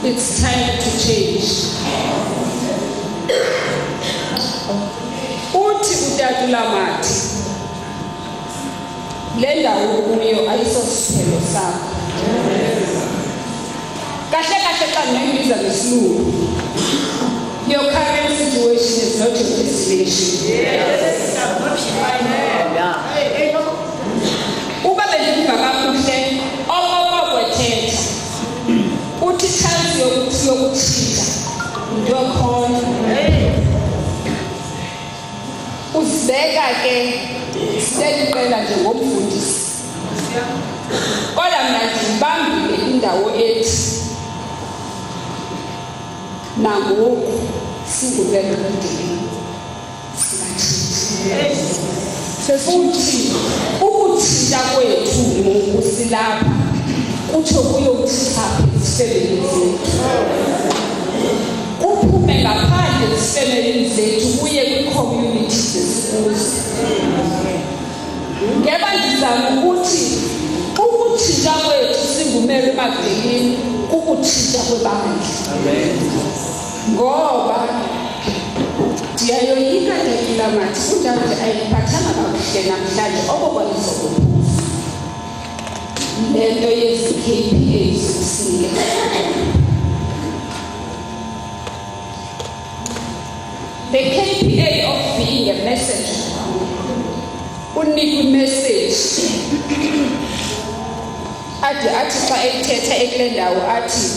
It's time to change. Uthi uTatulamathi le ndawo kuyo ayisosithelo sakho. Kahle kahle xa ngiyibiza ngesilungu. Your current situation is not your destination. Yes. Uba bendiva kakuhle okwethetha uthi chance yokuthika into khona uzibeka ke seliqela nje ngomfundisi kodwa mina ndibambile indawo ethi nangoku singubekudini futhi ukuthinta kwethu ngoku silapha kutsho kuyokuthapha ezifemelini zethu kuphume ngaphandle ezifemelini zethu kuye kwi-community zesikuzo. Ngeba ndizama ukuthi ukuthinta kwethu singumelo emadlelini kukuthinta kwebandla ngoba ndiyayoyika Tatulamathi kunjalo nje ayiphathanga kakuhle namhlanje okokwalizokuphuza le nto yezi-KPAs usile. The KPA of being a messenger unikwe imessage athi xa ethetha ekule ndawo athi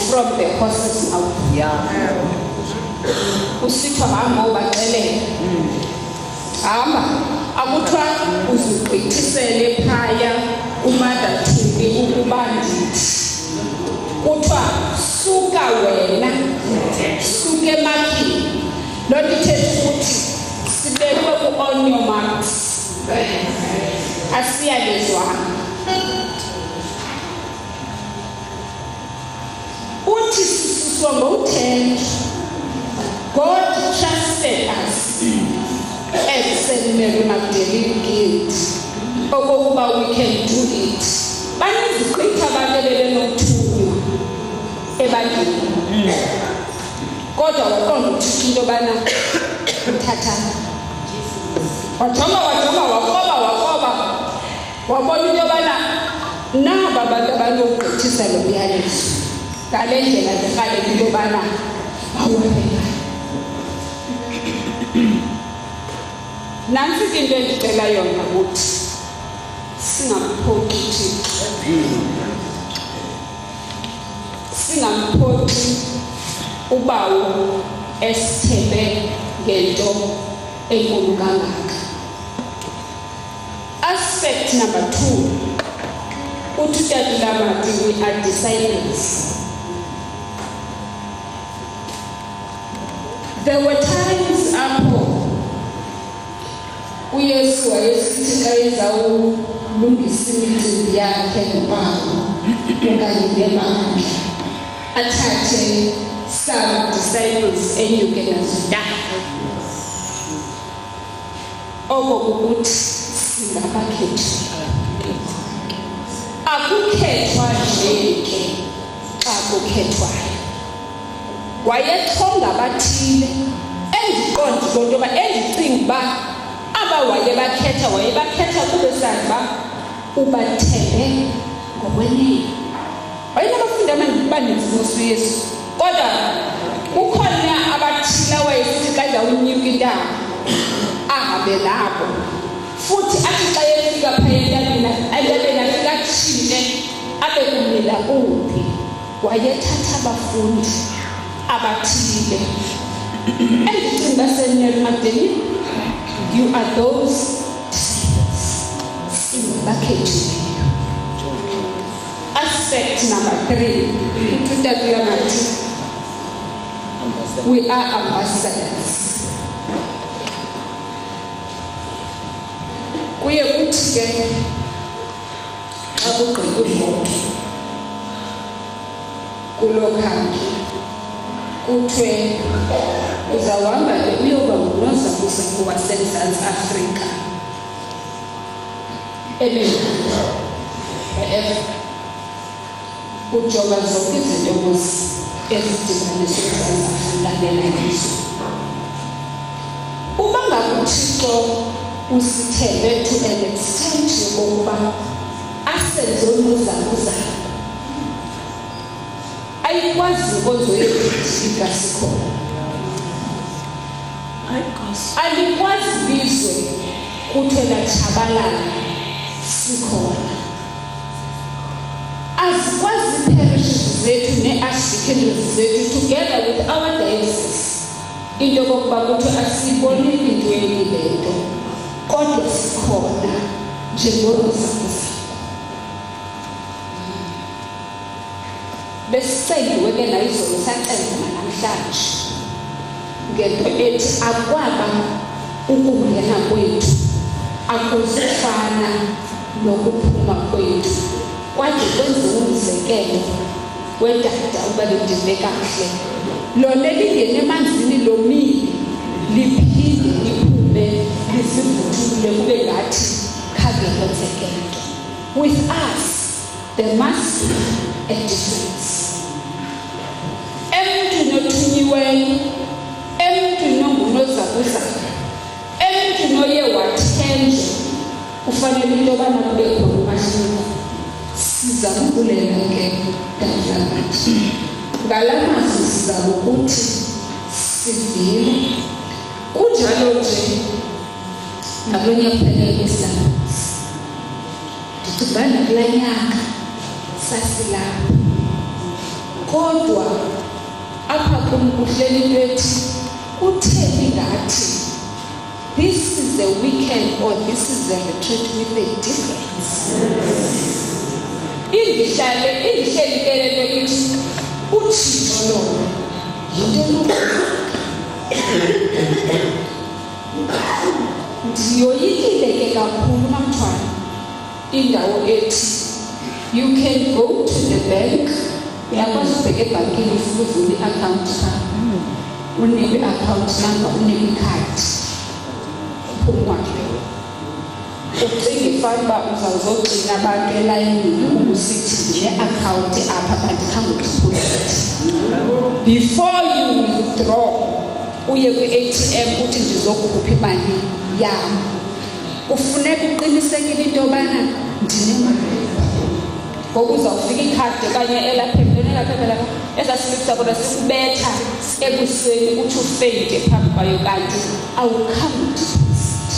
from the horse's mouth. Usithiwa hamba ubaxelele hamba akuthiwa uzigqithisele phaya uMother Thembi ukuba ndithi kuthiwa suka wena suke emakini. Loo nto ithetha ukuthi sibekwe ku-on your marks asiyalezwanga. Uthi sisuswa ngothenjwa. God trusted us as Seminary Magdalene Guild okokuba we can do it. Baneziqitha balelele nothunywa ebantwini kodwa waqonda ukuthi into yobana uthatha wajonga wakoba wabona into yobana naba abantu abanogqithisa lo myalezo ngale ndlela zirhaleka into yobana bawuwela. Nansi into endicela yona ukuthi singamphoxi Thixo, singamphoxi ubawo esithebe ngento enkulu kangaka. Aspect number 2 uthi Tatulamathi we are disciples. There were times apho uYesu wayesithi xa ezawulungisa imicimbi yakhe noPawulo okanye nebandla athathe some disciples enyuke nazidala. Oko kukuthi singabakhethi. Akukhethwa nje ke xa kukhethwayo. Wayechonga abathile endiqonda into yoba endicinga uba aba wayebakhetha kube sazi uba ubathembe ngokwenene. Wayenabafundi abaninzi uYesu kodwa kukhona abathile wayesithi xa ndawunyuka intaba ahambe nabo futhi athi xa efika phaya entabeni afika athile abe kumila kuphi. Wayethatha abafundi abathile endicinga baseNeil Magdalene, you are those singabakhethileyo. Aspect number 3 uthi Tatulamathi we are ambassadors. Kuye kuthi ke xa kugqitywa ivoto kulo khange kuthiwe uzawuhamba uyoba ngunozakuza waseMzantsi Afrika ujonga zonke izinto ezidibaniselwe eMzantsi Afrika. Uba ngakuThixo usithembe to an extent yokokuba asenze unozakuza ayikwazi inkonzo yefika sikhona, alikwazi bizwe kuthiwe latshabalala sikhona, azikwazi parishes zethu ne-archdeaconries zethu together with our diocese into yokokuba kuthiwe asiyiboneli intweni le nto kodwa sikhona njengonozakuza. Besicengiwe ke nayizolo sacenga namhlanje ngento ethi akwaba ukungena kwethu akuzifana nokuphuma kwethu kwaje kwenziwe umzekelo wedada uba lidive kahle lona lingene emanzini lomile liphinde liphume lisivuthule kube ngathi khange kwenzeke nto. With us there must be a difference. Emntu nothunyiweyo, emntu nongunozakuza, emntu noye wathenjwa kufanele into yobana kube khona umahluko. Siza kubulela ke dadlakathi ngala mazwi siza ukuthi sivile kunjalo nje nakulo nyaka ndicinga nakulaa nyaka sasilapha kodwa apha kum kuhleli into ethi utheni ngathi this is a weekend or this is a retreat with a difference. Indihleli kelele lithi uThixo lona yinto ndiyoyikile ke kakhulu namthwana indawo ethi you can go to the bank uyakwazi ubheka ebhankini ufuna i-account unikwe i-account number unikwe ikhadi uphumwayo ucinge fanuba uzawuzogcina abantu elayinini ukusithi ne-account apha kanti khange udiposit before you withdraw uye kwi-ATM uthi ndizokukhupha imali yam kufuneka uqinisekile into yobana ndinemali ngoku uzawufika ikhadi okanye elaphelela esasilisa kodwa sikubetha ebusweni uthi ufeyinte phambi kwayo kanti awukhange udiposit.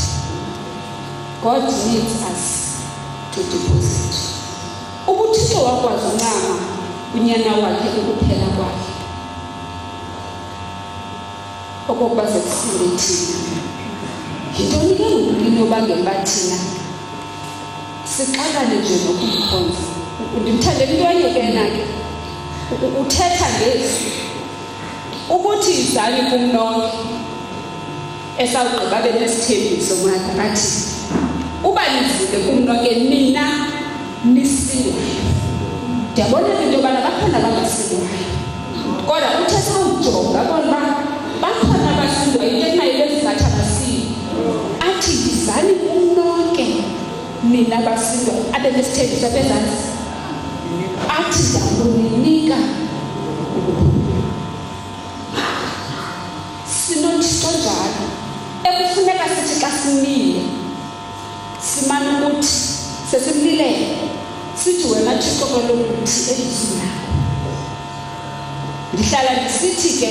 God needs us to deposit. UThixo wakwazi uncama unyana wakhe ukuphela kwakhe okokuba zekusinde thina. Yintoni ke ngoku inobangela thina sixakane nje nokumkhonza? Ndimthandela into ayekena ke uthetha ngezi ukuthi izali kumnonke esawugqiba benesithembiso mwana athi uba nizile kumnonke nina nisilwayo. Ndiyabona into yobana bakhona abangasilwayo kodwa uthe sawujonga bona bakhona abasilwayo into enayo ezingathi abasili athi izali kumnonke nina basilwayo abenesithembiso bezansi athi ndakuninika sinothixo njalo ekufuneka sithi xa simile simane ukuthi sesimlilele sithi wena Thixo kalokuthi elizwi lakho. Ndihlala ndisithi ke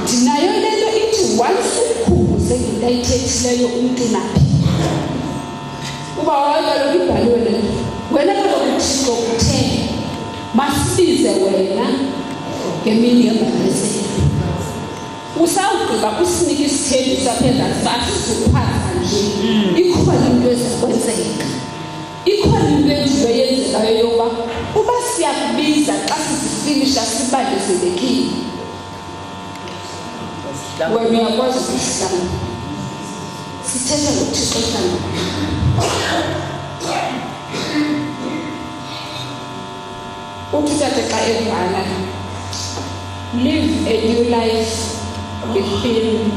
ndinayo lento ithi once ukhubuze ngento ayithethileyo umntu naphi uba kaloku ibhaliwe le wena kaloku Thixo uthe masibize wena ngemini yembalaselo usawugqiba usinike isithembiso aphezulu asizuphatha nje ikhona into ezakwenzeka ikhona into enjalo yenzekayo yoba uba siyakubiza xa sizifinisha sibandezelekile wena uyakwazi ukuhlala sithetha noThixo hlala uthi uthathe xa evala live a new life within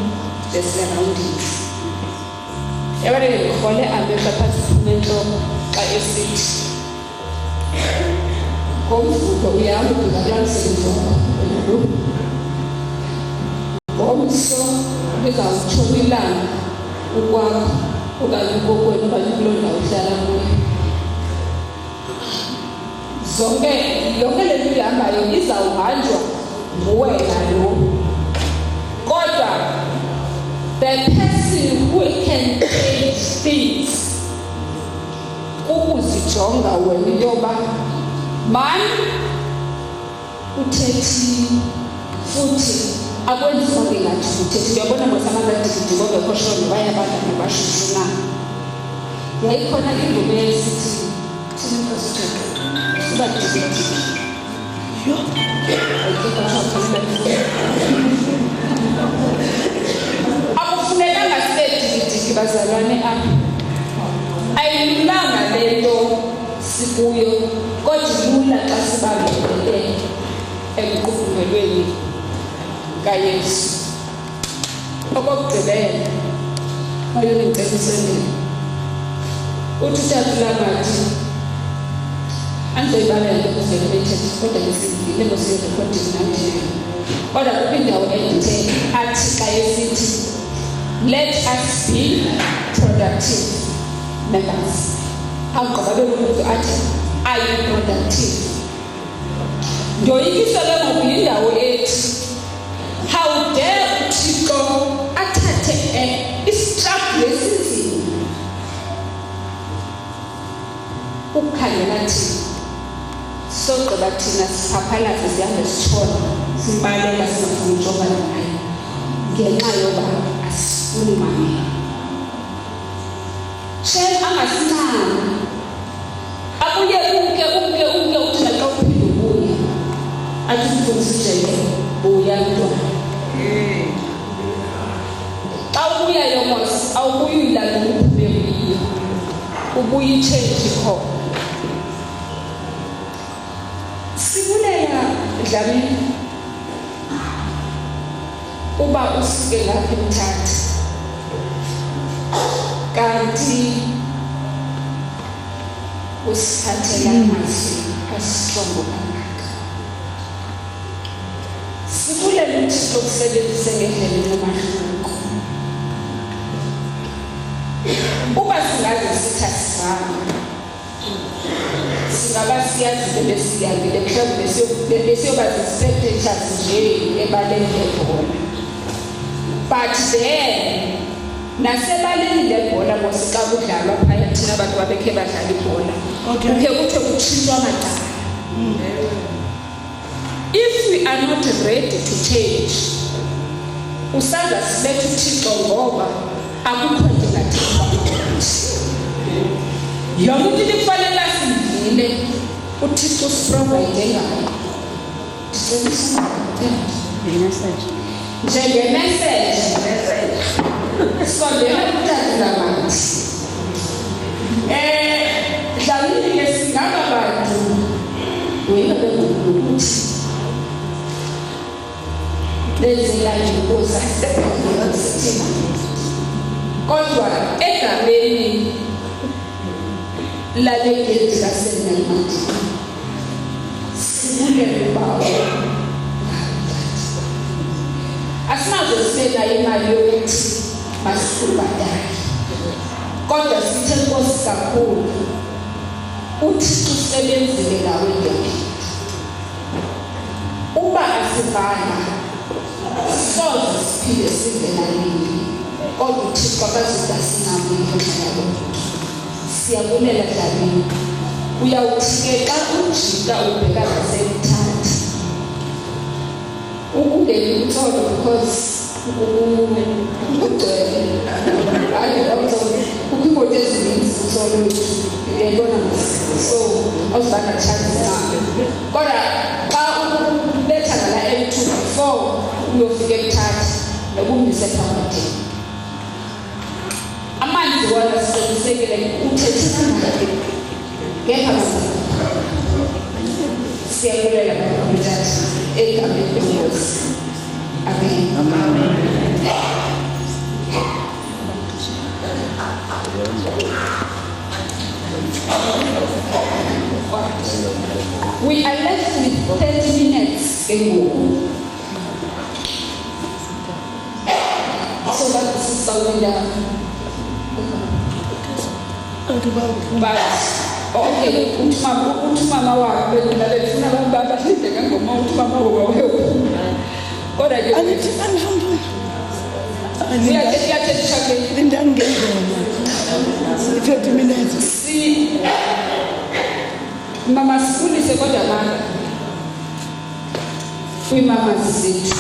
the surroundings. Yabona ngikhole amehlo phansi kumenhloko xa esithi ngomvulo uyahamba uyalangisebenza wakho ngomso lizawutshona ilanga ukwakho okanye kokwenu okanye kuloo ndawo uhlala kuyo. Yonke le nto ihambayo izawuhanjwa nguwena lo. Kodwa the person who can change things ukuzijonga wena into yoba mani uthethi futhi akwenziwa ngengathi uthethi. Uyabona ngosamanga digidi ngokho shona baya abantu abashushu na. Yayikhona ingoma esithi thina Nkosi siba digidi. Yo. Akufunekanga sibe digidi bazalwane apha. Ayilulanga lento sikuyo kodwa lula xa sibambelele emqhudelweni kaYesu. Okugqibela bayongicebisela uthi uThulamathi andizoyibalela ukuvela bethethe kodwa lesindile ngosirekhodini namhlanje. Kodwa kukho indawo endithe athi xa esithi let us be productive members. Awugqiba bemuntu athi are you productive? Ndoyikiswa ke ngoku yindawo ethi how dare uThixo athathe isitrafu lesinzima ukukhangela thina. Sogqiba thina siphaphalaze sihambe sitshona sibaleka sifuna ujongana naye ngenxa yoba asifuni mamela. Shame angasincama abuye umke uthi naxa uphinde ubuye athi sifundisijele buya mntwana. Xa ubuya yomos awubuyi uyilala uphume kuyiyo ubuye itshenji khona. Sibulela Dlamini uba usike lapha eMthatha kanti usiphathela amazwi asitrongo kangaka. Sibulela uThixo kusebenzise ngendlela enomahluko. Uba singaze sithi asizange singaba siyazi besiyangile mhlawumbe besiyoba zi-spectators nje ebaleni lebhola. But then nasebaleni lebhola xa kudlalwa phaya thina abantu babekhe badlala ibhola ukhe kuthe kutshintshwa amacala. If we are not ready to change usaza sibethe uThixo ngoba akukho nto ngathixo. Yonke into kufanele sivile uThixo siprovide ngayo. Ndicebisa ngemessage sondela kuThulamathi. Dlamini ke singaba bantu wena bengukuthi lezela inkosi asebenza kodwa egameni lale gate kaSenamati sibulele bawo asinazo sena imali yokuthi masibadale kodwa sithe Nkosi kakhulu uThixo usebenzile ngawe yonke. Uba asivana soze siphinde sivela nini kodwa uThixo akazoda singamile njalo. Siyabulela Dlamini uyawuthi xa ujika ubheka ngaseMthatha ukungena utholo because ukugcwele kukho imoto ezininzi utholo uyayibona so awuzibanga chance nayo. Kodwa xa uletha ngala M2 before uyofika eMthatha nokumise phakathi amanzi wona siqinisekile uthethana naye ngekho siyabulela bakamthatha egameni lenkosi. Amen. We are left with 30 minutes ago. So that is slowing down. But okay, mama wa bela befuna baba hlideka ngoma mama wa wewe. Kodwa ke Lindani ngengoma 30 minutes. Si mama sifundise kodwa mama mama zethu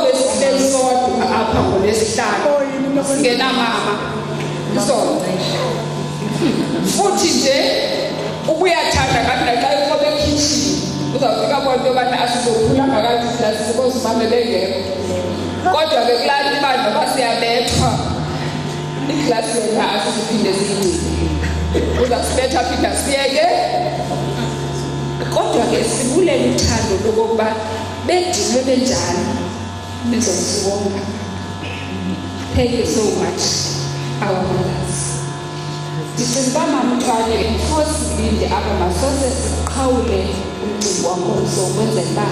besihleli sodwa apha ngolesihlanu singena mama so futhi nje ubuyathanda kanti xa eqobe ekitchen uzawufika bonke abantu asizophula ngakathi lasibozi mama bengekho kodwa ke kulaa ibandla basiyabethwa iklasi yona asiphinde siyigcine uzasibetha phinda siyeke kodwa ke sibulela uthando lokuba bedinwe benjani nizosibonga. Thank you so much our mothers. Ndicinga mama Mthwane enforcibly apha masose siqhawule umcimbi wangomso ukwenzela uba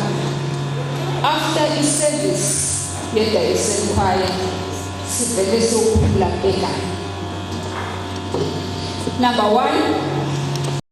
after i-service yedwa esenkwaya sivele sokuphula bekanye. Number 1,